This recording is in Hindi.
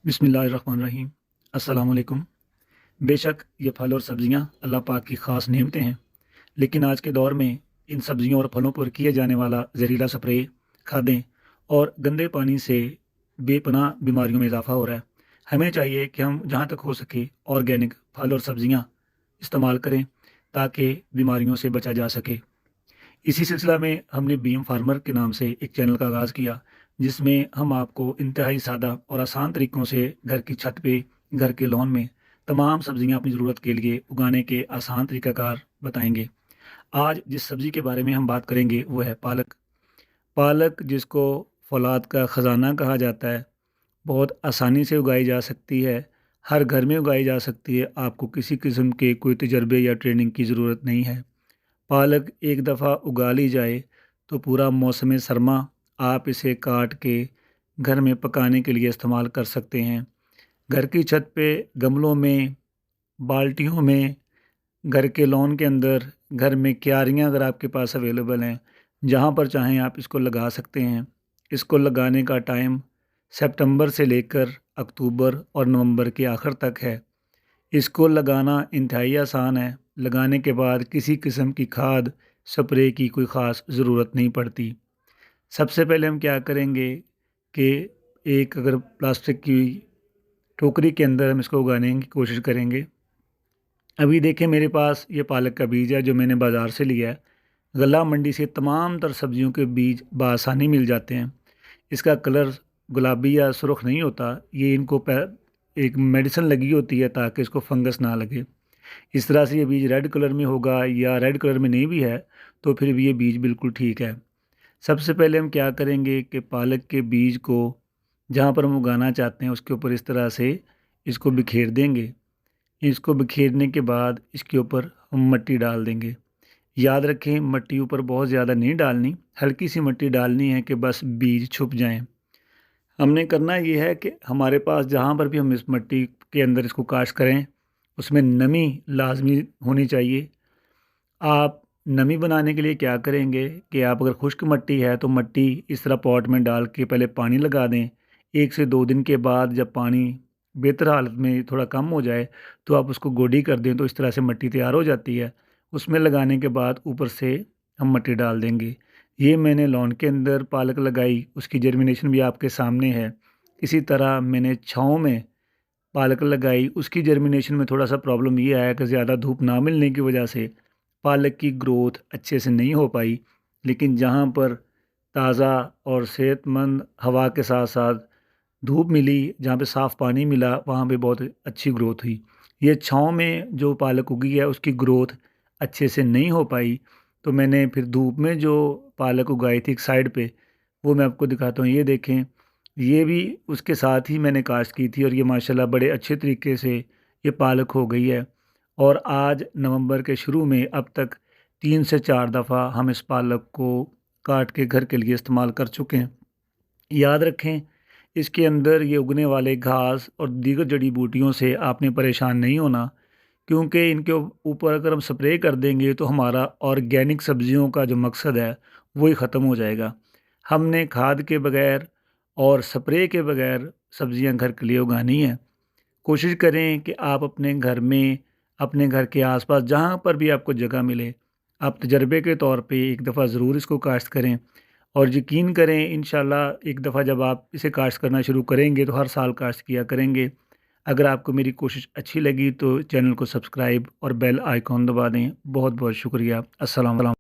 बिस्मिल्लाहिर्रहमानिर्रहीम। अस्सलाम वालेकुम। बेशक ये फल और सब्ज़ियाँ अल्लाह पाक की ख़ास नेमतें हैं, लेकिन आज के दौर में इन सब्ज़ियों और फलों पर किए जाने वाला ज़हरीला स्प्रे, खादें और गंदे पानी से बेपनाह बीमारियों में इज़ाफ़ा हो रहा है। हमें चाहिए कि हम जहाँ तक हो सके ऑर्गेनिक फल और सब्ज़ियाँ इस्तेमाल करें ताकि बीमारियों से बचा जा सके। इसी सिलसिला में हमने बीएम फार्मर के नाम से एक चैनल का आगाज़ किया, जिसमें हम आपको इंतहाई सादा और आसान तरीक़ों से घर की छत पे, घर के लॉन में तमाम सब्ज़ियाँ अपनी ज़रूरत के लिए उगाने के आसान तरीक़ाकार बताएँगे। आज जिस सब्ज़ी के बारे में हम बात करेंगे वो है पालक। पालक जिसको फ़ौलाद का ख़ज़ाना कहा जाता है, बहुत आसानी से उगाई जा सकती है, हर घर में उगाई जा सकती है, आपको किसी किस्म के कोई तजर्बे या ट्रेनिंग की ज़रूरत नहीं है। पालक एक दफ़ा उगा ली जाए तो पूरा मौसम सरमा आप इसे काट के घर में पकाने के लिए इस्तेमाल कर सकते हैं। घर की छत पे, गमलों में, बाल्टियों में, घर के लॉन के अंदर, घर में क्यारियाँ अगर आपके पास अवेलेबल हैं, जहाँ पर चाहें आप इसको लगा सकते हैं। इसको लगाने का टाइम सितंबर से लेकर अक्टूबर और नवंबर के आखिर तक है। इसको लगाना इंतहाई आसान है। लगाने के बाद किसी किस्म की खाद, स्प्रे की कोई ख़ास ज़रूरत नहीं पड़ती। सबसे पहले हम क्या करेंगे कि एक अगर प्लास्टिक की टोकरी के अंदर हम इसको उगाने की कोशिश करेंगे। अभी देखें मेरे पास ये पालक का बीज है जो मैंने बाज़ार से लिया है। गल्ला मंडी से तमाम तर सब्जियों के बीज बआसानी मिल जाते हैं। इसका कलर गुलाबी या सुर्ख नहीं होता। ये इनको एक मेडिसिन लगी होती है ताकि इसको फंगस ना लगे। इस तरह से ये बीज रेड कलर में होगा या रेड कलर में नहीं भी है तो फिर भी ये बीज बिल्कुल ठीक है। सबसे पहले हम क्या करेंगे कि पालक के बीज को जहाँ पर हम उगाना चाहते हैं उसके ऊपर इस तरह से इसको बिखेर देंगे। इसको बिखेरने के बाद इसके ऊपर हम मिट्टी डाल देंगे। याद रखें मिट्टी ऊपर बहुत ज़्यादा नहीं डालनी, हल्की सी मिट्टी डालनी है कि बस बीज छुप जाएं। हमने करना ये है कि हमारे पास जहाँ पर भी हम इस मिट्टी के अंदर इसको काश्त करें उसमें नमी लाजमी होनी चाहिए। आप नमी बनाने के लिए क्या करेंगे कि आप अगर खुश्क मिट्टी है तो मिट्टी इस तरह पॉट में डाल के पहले पानी लगा दें। 1 से 2 दिन के बाद जब पानी बेहतर हालत में थोड़ा कम हो जाए तो आप उसको गोडी कर दें तो इस तरह से मिट्टी तैयार हो जाती है। उसमें लगाने के बाद ऊपर से हम मिट्टी डाल देंगे। ये मैंने लॉन के अंदर पालक लगाई, उसकी जर्मिनेशन भी आपके सामने है। इसी तरह मैंने छाँव में पालक लगाई, उसकी जर्मिनेशन में थोड़ा सा प्रॉब्लम ये आया कि ज़्यादा धूप ना मिलने की वजह से पालक की ग्रोथ अच्छे से नहीं हो पाई। लेकिन जहाँ पर ताज़ा और सेहतमंद हवा के साथ साथ धूप मिली, जहाँ पे साफ़ पानी मिला, वहाँ पे बहुत अच्छी ग्रोथ हुई। ये छाँव में जो पालक उगी है उसकी ग्रोथ अच्छे से नहीं हो पाई, तो मैंने फिर धूप में जो पालक उगाई थी एक साइड पे, वो मैं आपको दिखाता हूँ। ये देखें, ये भी उसके साथ ही मैंने काश्त की थी और ये माशाल्लाह बड़े अच्छे तरीके से ये पालक हो गई है। और आज नवंबर के शुरू में अब तक 3 से 4 दफ़ा हम इस पालक को काट के घर के लिए इस्तेमाल कर चुके हैं। याद रखें इसके अंदर ये उगने वाले घास और दीगर जड़ी बूटियों से आपने परेशान नहीं होना, क्योंकि इनके ऊपर अगर हम स्प्रे कर देंगे तो हमारा ऑर्गेनिक सब्जियों का जो मकसद है वही ख़त्म हो जाएगा। हमने खाद के बगैर और स्प्रे के बगैर सब्जियां घर के लिए उगानी है। कोशिश करें कि आप अपने घर में, अपने घर के आसपास जहाँ पर भी आपको जगह मिले, आप तजर्बे के तौर पे एक दफ़ा ज़रूर इसको काश्त करें। और यकीन करें इंशाल्लाह एक दफ़ा जब आप इसे काश्त करना शुरू करेंगे तो हर साल काश्त किया करेंगे। अगर आपको मेरी कोशिश अच्छी लगी तो चैनल को सब्सक्राइब और बेल आइकॉन दबा दें। बहुत बहुत शुक्रिया। अस्सलाम वालेकुम।